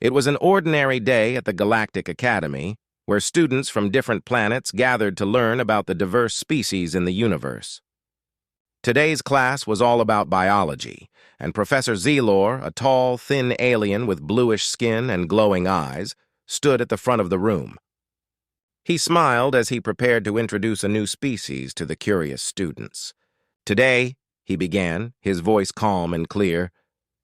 It was an ordinary day at the Galactic Academy, where students from different planets gathered to learn about the diverse species in the universe. Today's class was all about biology, and Professor Zelor, a tall, thin alien with bluish skin and glowing eyes, stood at the front of the room. He smiled as he prepared to introduce a new species to the curious students. "Today," he began, his voice calm and clear,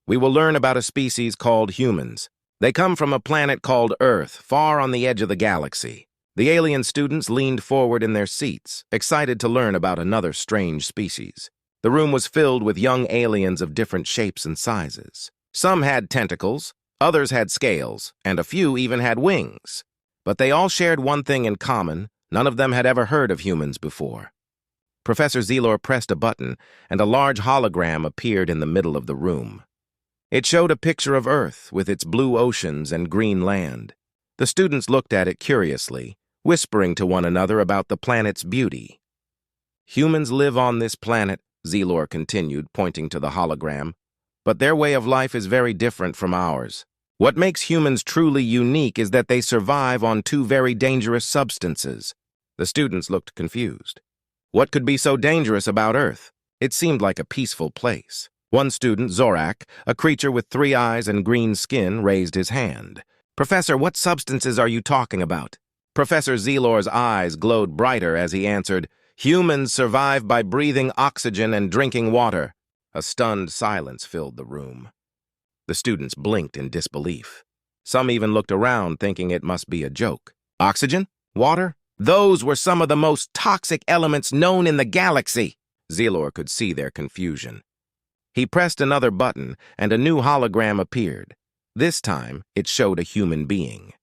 "we will learn about a species called humans. They come from a planet called Earth, far on the edge of the galaxy." The alien students leaned forward in their seats, excited to learn about another strange species. The room was filled with young aliens of different shapes and sizes. Some had tentacles, others had scales, and a few even had wings. But they all shared one thing in common: none of them had ever heard of humans before. Professor Zelor pressed a button, and a large hologram appeared in the middle of the room. It showed a picture of Earth with its blue oceans and green land. The students looked at it curiously, whispering to one another about the planet's beauty. "Humans live on this planet," Zelor continued, pointing to the hologram, "but their way of life is very different from ours. What makes humans truly unique is that they survive on two very dangerous substances." The students looked confused. What could be so dangerous about Earth? It seemed like a peaceful place. One student, Zorak, a creature with 3 eyes and green skin, raised his hand. "Professor, what substances are you talking about?" Professor Zelor's eyes glowed brighter as he answered, "Humans survive by breathing oxygen and drinking water." A stunned silence filled the room. The students blinked in disbelief. Some even looked around, thinking it must be a joke. Oxygen? Water? Those were some of the most toxic elements known in the galaxy. Zelor could see their confusion. He pressed another button, and a new hologram appeared. This time, it showed a human being.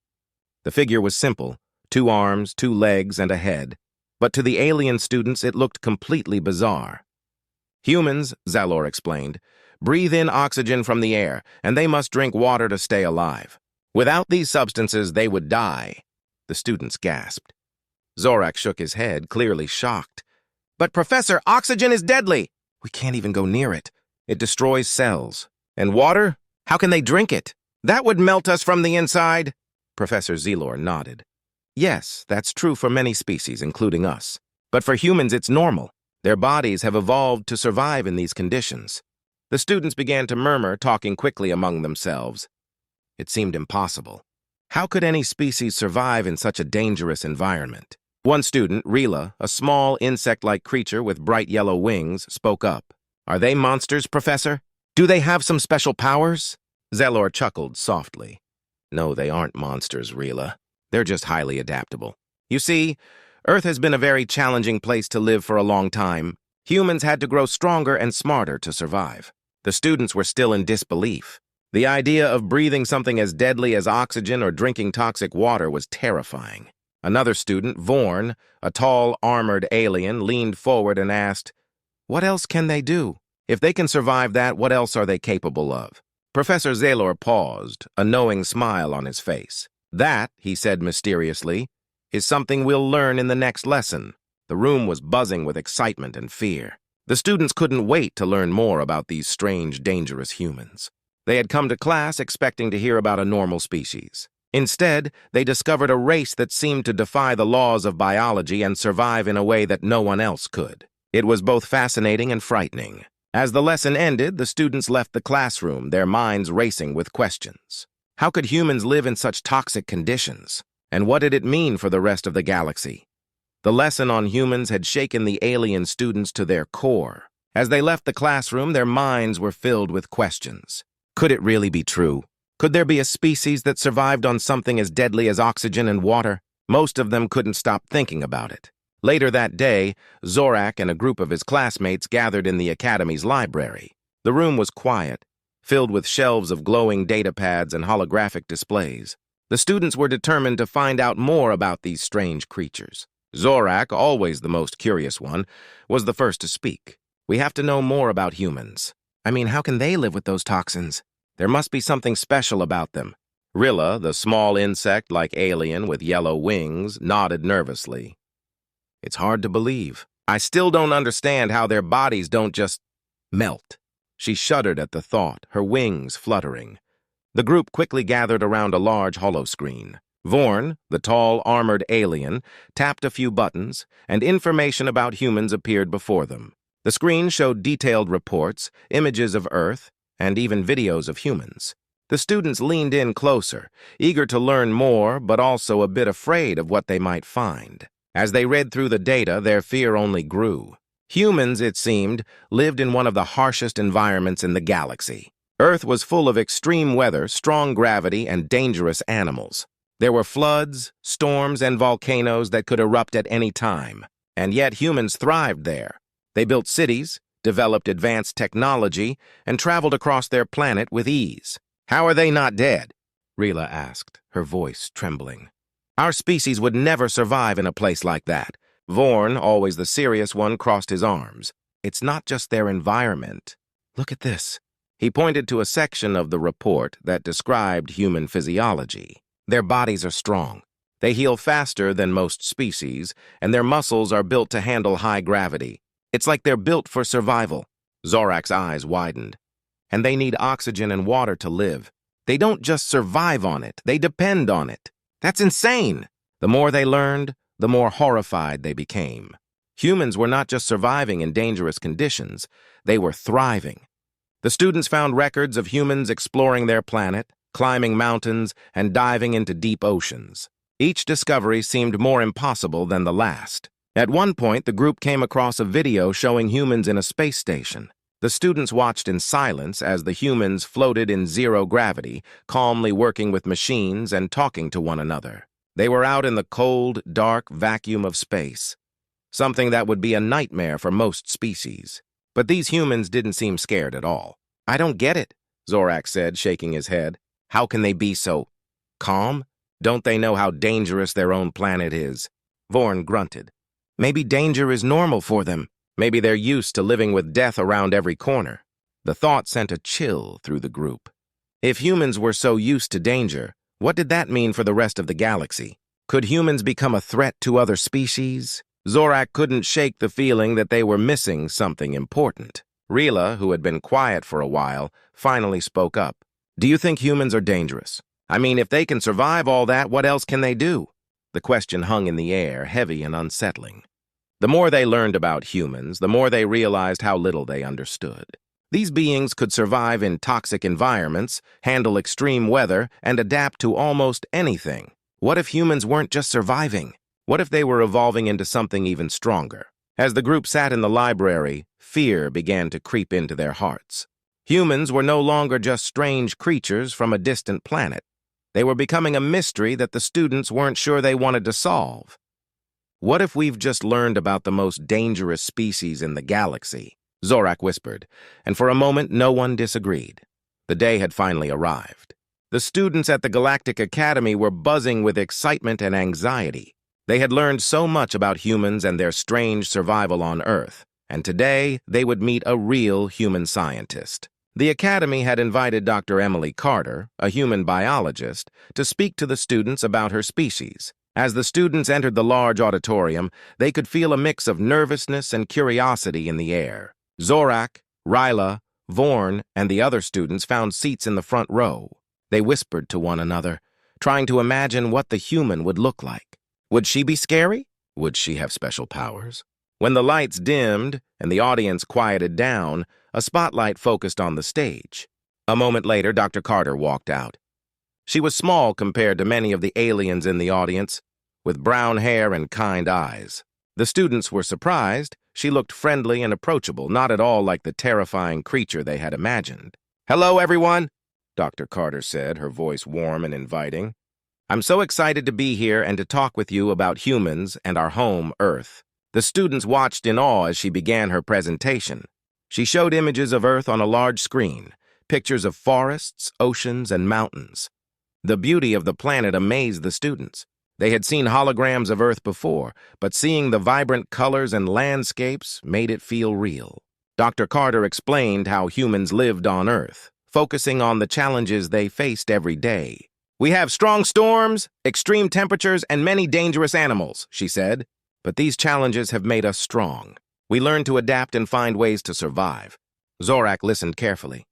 The figure was simple: 2 arms, 2 legs, and a head. But to the alien students, it looked completely bizarre. "Humans," Zelor explained, "breathe in oxygen from the air, and they must drink water to stay alive. Without these substances, they would die." The students gasped. Zorak shook his head, clearly shocked. "But Professor, oxygen is deadly." "We can't even go near it. It destroys cells. And water? How can they drink it? That would melt us from the inside." Professor Zelor nodded. "Yes, that's true for many species, including us. But for humans, it's normal. Their bodies have evolved to survive in these conditions." The students began to murmur, talking quickly among themselves. It seemed impossible. How could any species survive in such a dangerous environment? One student, Rila, a small insect-like creature with bright yellow wings, spoke up. "Are they monsters, Professor? Do they have some special powers?" Zelor chuckled softly. "No, they aren't monsters, Rila. They're just highly adaptable. You see, Earth has been a very challenging place to live for a long time. Humans had to grow stronger and smarter to survive." The students were still in disbelief. The idea of breathing something as deadly as oxygen or drinking toxic water was terrifying. Another student, Vorn, a tall, armored alien, leaned forward and asked, "What else can they do? If they can survive that, what else are they capable of?" Professor Zelor paused, a knowing smile on his face. "That," he said mysteriously, "is something we'll learn in the next lesson." The room was buzzing with excitement and fear. The students couldn't wait to learn more about these strange, dangerous humans. They had come to class expecting to hear about a normal species. Instead, they discovered a race that seemed to defy the laws of biology and survive in a way that no one else could. It was both fascinating and frightening. As the lesson ended, the students left the classroom, their minds racing with questions. How could humans live in such toxic conditions? And what did it mean for the rest of the galaxy? The lesson on humans had shaken the alien students to their core. As they left the classroom, their minds were filled with questions. Could it really be true? Could there be a species that survived on something as deadly as oxygen and water? Most of them couldn't stop thinking about it. Later that day, Zorak and a group of his classmates gathered in the Academy's library. The room was quiet, filled with shelves of glowing data pads and holographic displays. The students were determined to find out more about these strange creatures. Zorak, always the most curious one, was the first to speak. "We have to know more about humans. I mean, how can they live with those toxins? There must be something special about them." Rilla, the small insect-like alien with yellow wings, nodded nervously. "It's hard to believe. I still don't understand how their bodies don't just melt." She shuddered at the thought, her wings fluttering. The group quickly gathered around a large holoscreen. Vorn, the tall, armored alien, tapped a few buttons, and information about humans appeared before them. The screen showed detailed reports, images of Earth, and even videos of humans. The students leaned in closer, eager to learn more, but also a bit afraid of what they might find. As they read through the data, their fear only grew. Humans, it seemed, lived in one of the harshest environments in the galaxy. Earth was full of extreme weather, strong gravity, and dangerous animals. There were floods, storms, and volcanoes that could erupt at any time. And yet humans thrived there. They built cities, developed advanced technology, and traveled across their planet with ease. "How are they not dead?" Rila asked, her voice trembling. "Our species would never survive in a place like that." Vorn, always the serious one, crossed his arms. "It's not just their environment. Look at this." He pointed to a section of the report that described human physiology. "Their bodies are strong. They heal faster than most species, and their muscles are built to handle high gravity. It's like they're built for survival." Zorak's eyes widened. "And they need oxygen and water to live. They don't just survive on it, they depend on it. That's insane!" The more they learned, the more horrified they became. Humans were not just surviving in dangerous conditions, they were thriving. The students found records of humans exploring their planet, climbing mountains, and diving into deep oceans. Each discovery seemed more impossible than the last. At one point, the group came across a video showing humans in a space station. The students watched in silence as the humans floated in zero gravity, calmly working with machines and talking to one another. They were out in the cold, dark vacuum of space, something that would be a nightmare for most species. But these humans didn't seem scared at all. "I don't get it," Zorak said, shaking his head. "How can they be so calm? Don't they know how dangerous their own planet is?" Vorn grunted. "Maybe danger is normal for them. Maybe they're used to living with death around every corner." The thought sent a chill through the group. If humans were so used to danger, what did that mean for the rest of the galaxy? Could humans become a threat to other species? Zorak couldn't shake the feeling that they were missing something important. Rila, who had been quiet for a while, finally spoke up. "Do you think humans are dangerous? I mean, if they can survive all that, what else can they do?" The question hung in the air, heavy and unsettling. The more they learned about humans, the more they realized how little they understood. These beings could survive in toxic environments, handle extreme weather, and adapt to almost anything. What if humans weren't just surviving? What if they were evolving into something even stronger? As the group sat in the library, fear began to creep into their hearts. Humans were no longer just strange creatures from a distant planet. They were becoming a mystery that the students weren't sure they wanted to solve. "What if we've just learned about the most dangerous species in the galaxy?" Zorak whispered, and for a moment no one disagreed. The day had finally arrived. The students at the Galactic Academy were buzzing with excitement and anxiety. They had learned so much about humans and their strange survival on Earth, and today they would meet a real human scientist. The Academy had invited Dr. Emily Carter, a human biologist, to speak to the students about her species. As the students entered the large auditorium, they could feel a mix of nervousness and curiosity in the air. Zorak, Rila, Vorn, and the other students found seats in the front row. They whispered to one another, trying to imagine what the human would look like. Would she be scary? Would she have special powers? When the lights dimmed and the audience quieted down, a spotlight focused on the stage. A moment later, Dr. Carter walked out. She was small compared to many of the aliens in the audience, with brown hair and kind eyes. The students were surprised. She looked friendly and approachable, not at all like the terrifying creature they had imagined. "Hello, everyone," Dr. Carter said, her voice warm and inviting. "I'm so excited to be here and to talk with you about humans and our home, Earth." The students watched in awe as she began her presentation. She showed images of Earth on a large screen, pictures of forests, oceans, and mountains. The beauty of the planet amazed the students. They had seen holograms of Earth before, but seeing the vibrant colors and landscapes made it feel real. Dr. Carter explained how humans lived on Earth, focusing on the challenges they faced every day. "We have strong storms, extreme temperatures, and many dangerous animals," she said. "But these challenges have made us strong. We learn to adapt and find ways to survive." Zorak listened carefully.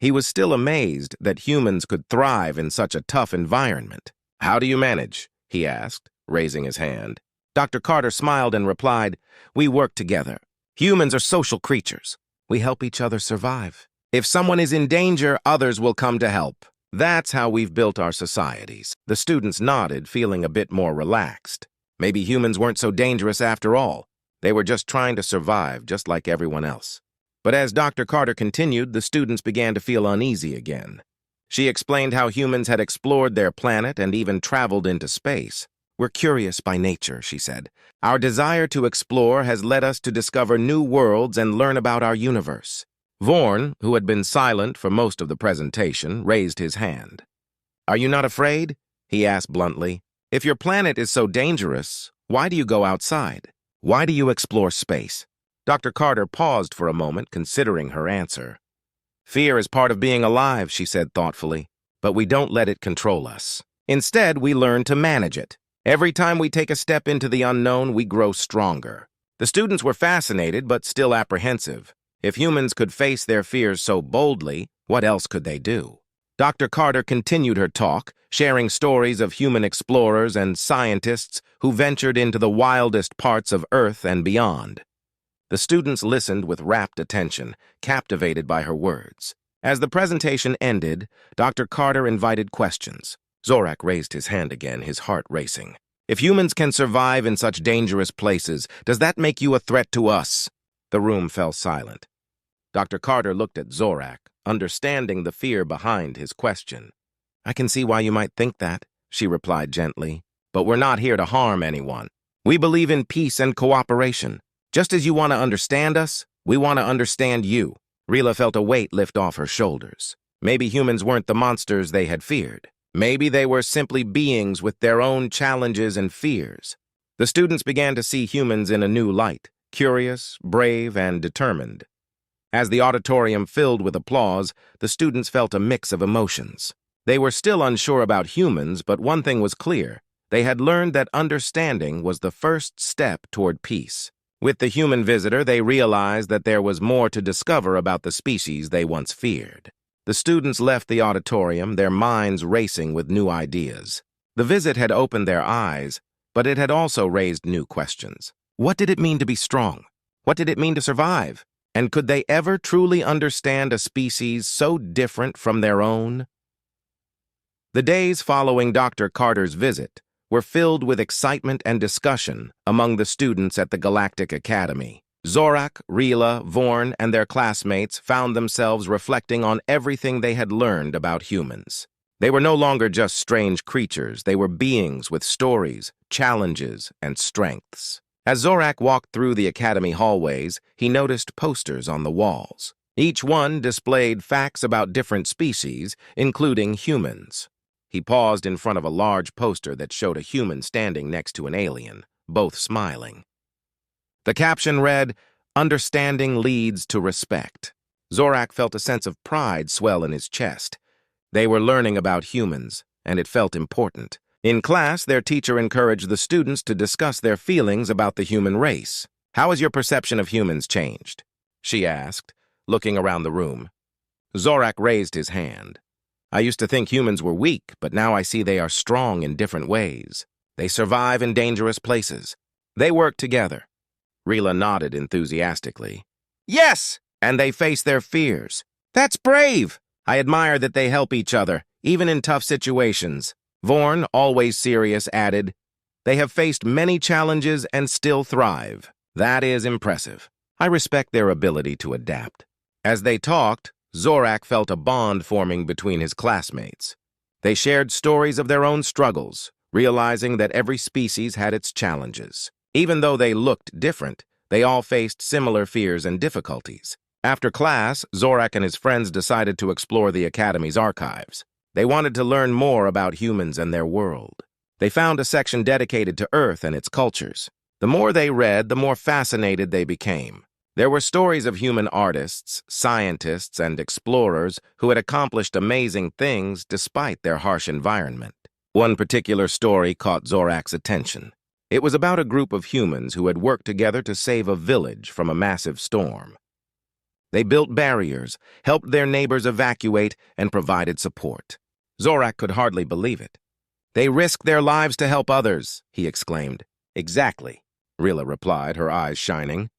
He was still amazed that humans could thrive in such a tough environment. "How do you manage?" he asked, raising his hand. Dr. Carter smiled and replied, "We work together. Humans are social creatures. We help each other survive. If someone is in danger, others will come to help. That's how we've built our societies." The students nodded, feeling a bit more relaxed. Maybe humans weren't so dangerous after all. They were just trying to survive, just like everyone else. But as Dr. Carter continued, the students began to feel uneasy again. She explained how humans had explored their planet and even traveled into space. "We're curious by nature," she said. "Our desire to explore has led us to discover new worlds and learn about our universe." Vorn, who had been silent for most of the presentation, raised his hand. "Are you not afraid?" he asked bluntly. "If your planet is so dangerous, why do you go outside? Why do you explore space?" Dr. Carter paused for a moment, considering her answer. "Fear is part of being alive," she said thoughtfully, "but we don't let it control us. Instead, we learn to manage it. Every time we take a step into the unknown, we grow stronger." The students were fascinated, but still apprehensive. If humans could face their fears so boldly, what else could they do? Dr. Carter continued her talk, sharing stories of human explorers and scientists who ventured into the wildest parts of Earth and beyond. The students listened with rapt attention, captivated by her words. As the presentation ended, Dr. Carter invited questions. Zorak raised his hand again, his heart racing. "If humans can survive in such dangerous places, does that make you a threat to us?" The room fell silent. Dr. Carter looked at Zorak, understanding the fear behind his question. "I can see why you might think that," she replied gently. "But we're not here to harm anyone. We believe in peace and cooperation. Just as you want to understand us, we want to understand you." Rila felt a weight lift off her shoulders. Maybe humans weren't the monsters they had feared. Maybe they were simply beings with their own challenges and fears. The students began to see humans in a new light, curious, brave, and determined. As the auditorium filled with applause, the students felt a mix of emotions. They were still unsure about humans, but one thing was clear. They had learned that understanding was the first step toward peace. With the human visitor, they realized that there was more to discover about the species they once feared. The students left the auditorium, their minds racing with new ideas. The visit had opened their eyes, but it had also raised new questions. What did it mean to be strong? What did it mean to survive? And could they ever truly understand a species so different from their own? The days following Dr. Carter's visit were filled with excitement and discussion among the students at the Galactic Academy. Zorak, Rila, Vorn, and their classmates found themselves reflecting on everything they had learned about humans. They were no longer just strange creatures, they were beings with stories, challenges, and strengths. As Zorak walked through the academy hallways, he noticed posters on the walls. Each one displayed facts about different species, including humans. He paused in front of a large poster that showed a human standing next to an alien, both smiling. The caption read, "Understanding leads to respect." Zorak felt a sense of pride swell in his chest. They were learning about humans, and it felt important. In class, their teacher encouraged the students to discuss their feelings about the human race. "How has your perception of humans changed?" she asked, looking around the room. Zorak raised his hand. "I used to think humans were weak, but now I see they are strong in different ways. They survive in dangerous places. They work together." Rila nodded enthusiastically. "Yes, and they face their fears. That's brave. I admire that they help each other, even in tough situations." Vorn, always serious, added, "They have faced many challenges and still thrive. That is impressive. I respect their ability to adapt." As they talked, Zorak felt a bond forming between his classmates. They shared stories of their own struggles, realizing that every species had its challenges. Even though they looked different, they all faced similar fears and difficulties. After class, Zorak and his friends decided to explore the Academy's archives. They wanted to learn more about humans and their world. They found a section dedicated to Earth and its cultures. The more they read, the more fascinated they became. There were stories of human artists, scientists, and explorers who had accomplished amazing things despite their harsh environment. One particular story caught Zorak's attention. It was about a group of humans who had worked together to save a village from a massive storm. They built barriers, helped their neighbors evacuate, and provided support. Zorak could hardly believe it. "They risk their lives to help others," he exclaimed. "Exactly," Rilla replied, her eyes shining.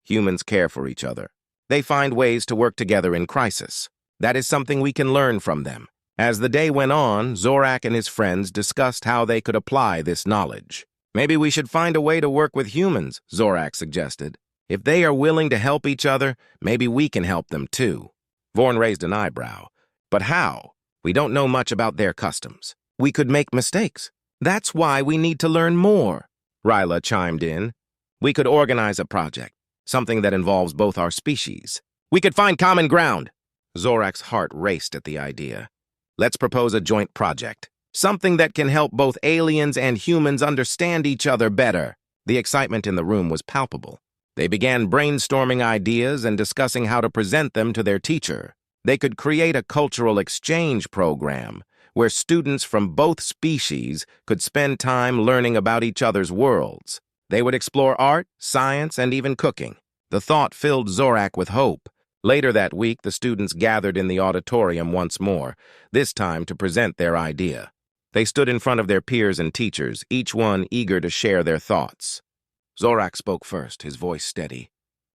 "Humans care for each other. They find ways to work together in crisis. That is something we can learn from them." As the day went on, Zorak and his friends discussed how they could apply this knowledge. "Maybe we should find a way to work with humans," Zorak suggested. "If they are willing to help each other, maybe we can help them too." Vorn raised an eyebrow. "But how? We don't know much about their customs. We could make mistakes. That's why we need to learn more," Ryla chimed in. "We could organize a project, something that involves both our species. We could find common ground." Zorak's heart raced at the idea. "Let's propose a joint project, something that can help both aliens and humans understand each other better." The excitement in the room was palpable. They began brainstorming ideas and discussing how to present them to their teacher. They could create a cultural exchange program where students from both species could spend time learning about each other's worlds. They would explore art, science, and even cooking. The thought filled Zorak with hope. Later that week, the students gathered in the auditorium once more, this time to present their idea. They stood in front of their peers and teachers, each one eager to share their thoughts. Zorak spoke first, his voice steady.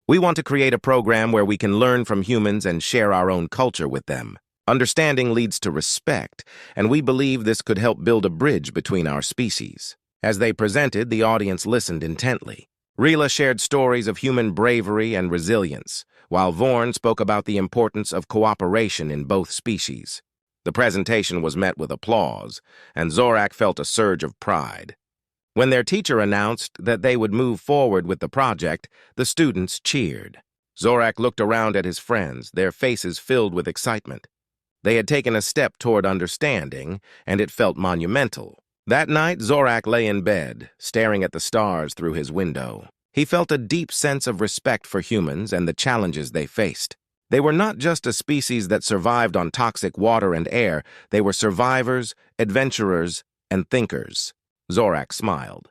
"We want to create a program where we can learn from humans and share our own culture with them. Understanding leads to respect, and we believe this could help build a bridge between our species." As they presented, the audience listened intently. Rila shared stories of human bravery and resilience, while Vorn spoke about the importance of cooperation in both species. The presentation was met with applause, and Zorak felt a surge of pride. When their teacher announced that they would move forward with the project, the students cheered. Zorak looked around at his friends, their faces filled with excitement. They had taken a step toward understanding, and it felt monumental. That night, Zorak lay in bed, staring at the stars through his window. He felt a deep sense of respect for humans and the challenges they faced. They were not just a species that survived on toxic water and air. They were survivors, adventurers, and thinkers. Zorak smiled,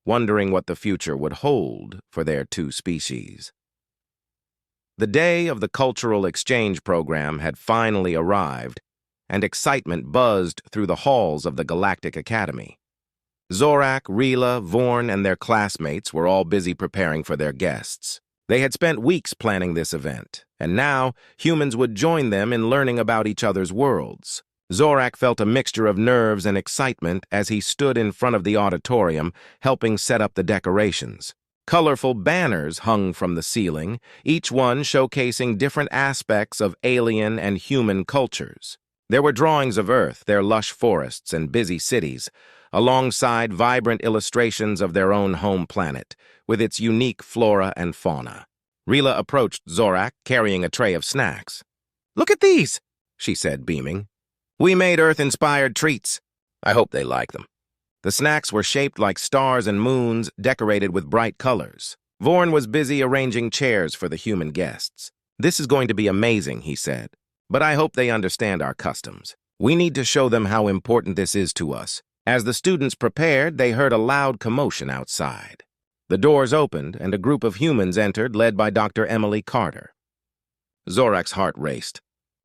wondering what the future would hold for their two species. The day of the cultural exchange program had finally arrived, and excitement buzzed through the halls of the Galactic Academy. Zorak, Rila, Vorn, and their classmates were all busy preparing for their guests. They had spent weeks planning this event, and now humans would join them in learning about each other's worlds. Zorak felt a mixture of nerves and excitement as he stood in front of the auditorium, helping set up the decorations. Colorful banners hung from the ceiling, each one showcasing different aspects of alien and human cultures. There were drawings of Earth, their lush forests, and busy cities, alongside vibrant illustrations of their own home planet, with its unique flora and fauna. Rila approached Zorak, carrying a tray of snacks. "Look at these," she said, beaming. "We made Earth-inspired treats. I hope they like them." The snacks were shaped like stars and moons, decorated with bright colors. Vorn was busy arranging chairs for the human guests. "This is going to be amazing," he said. "But I hope they understand our customs. We need to show them how important this is to us." As the students prepared, they heard a loud commotion outside. The doors opened, and a group of humans entered, led by Dr. Emily Carter. Zorak's heart raced.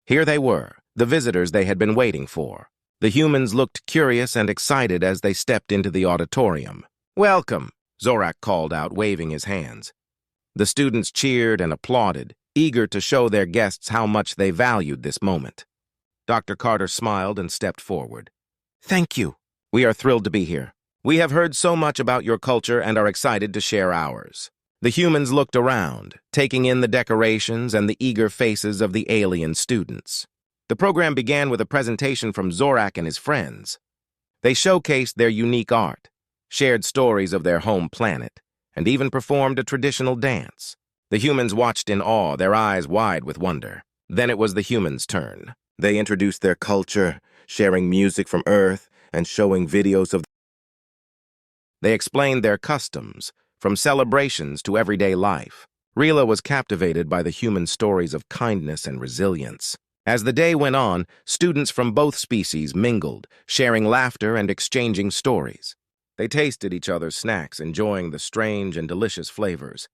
Here they were, the visitors they had been waiting for. The humans looked curious and excited as they stepped into the auditorium. "Welcome," Zorak called out, waving his hands. The students cheered and applauded, eager to show their guests how much they valued this moment. Dr. Carter smiled and stepped forward. "Thank you. We are thrilled to be here. We have heard so much about your culture and are excited to share ours." The humans looked around, taking in the decorations and the eager faces of the alien students. The program began with a presentation from Zorak and his friends. They showcased their unique art, shared stories of their home planet, and even performed a traditional dance. The humans watched in awe, their eyes wide with wonder. Then it was the humans' turn. They introduced their culture, sharing music from Earth and showing videos of. They explained their customs, from celebrations to everyday life. Rila was captivated by the human stories of kindness and resilience. As the day went on, students from both species mingled, sharing laughter and exchanging stories. They tasted each other's snacks, enjoying the strange and delicious flavors.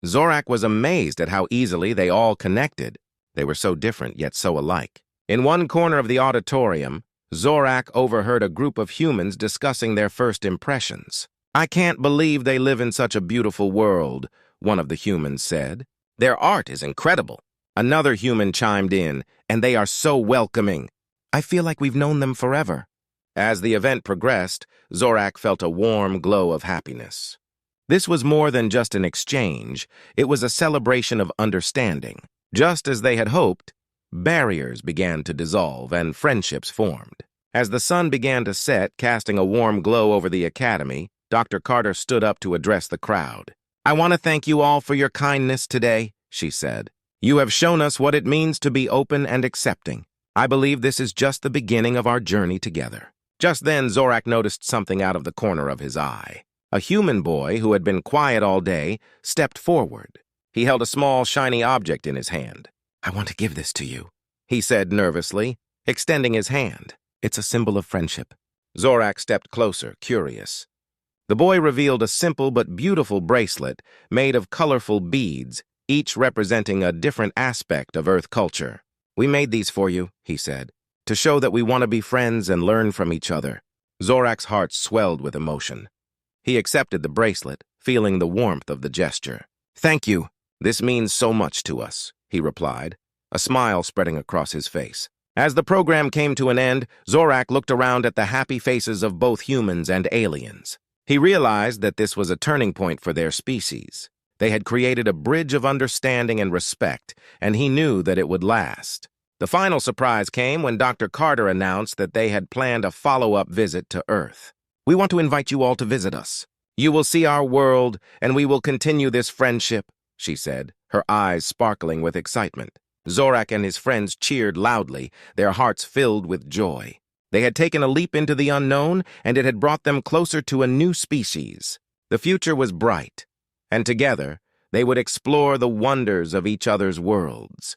Zorak was amazed at how easily they all connected. They were so different, yet so alike. In one corner of the auditorium, Zorak overheard a group of humans discussing their first impressions. "I can't believe they live in such a beautiful world," one of the humans said. "Their art is incredible." Another human chimed in, "And they are so welcoming. I feel like we've known them forever." As the event progressed, Zorak felt a warm glow of happiness. This was more than just an exchange. It was a celebration of understanding. Just as they had hoped, barriers began to dissolve and friendships formed. As the sun began to set, casting a warm glow over the academy, Dr. Carter stood up to address the crowd. "I want to thank you all for your kindness today," she said. "You have shown us what it means to be open and accepting. I believe this is just the beginning of our journey together." Just then, Zorak noticed something out of the corner of his eye. A human boy who had been quiet all day stepped forward. He held a small, shiny object in his hand. "I want to give this to you," he said nervously, extending his hand. "It's a symbol of friendship." Zorak stepped closer, curious. The boy revealed a simple but beautiful bracelet made of colorful beads, each representing a different aspect of Earth culture. "We made these for you," he said, "to show that we want to be friends and learn from each other." Zorak's heart swelled with emotion. He accepted the bracelet, feeling the warmth of the gesture. "Thank you. This means so much to us," he replied, a smile spreading across his face. As the program came to an end, Zorak looked around at the happy faces of both humans and aliens. He realized that this was a turning point for their species. They had created a bridge of understanding and respect, and he knew that it would last. The final surprise came when Dr. Carter announced that they had planned a follow-up visit to Earth. "We want to invite you all to visit us. You will see our world, and we will continue this friendship," she said, her eyes sparkling with excitement. Zorak and his friends cheered loudly, their hearts filled with joy. They had taken a leap into the unknown, and it had brought them closer to a new species. The future was bright, and together they would explore the wonders of each other's worlds.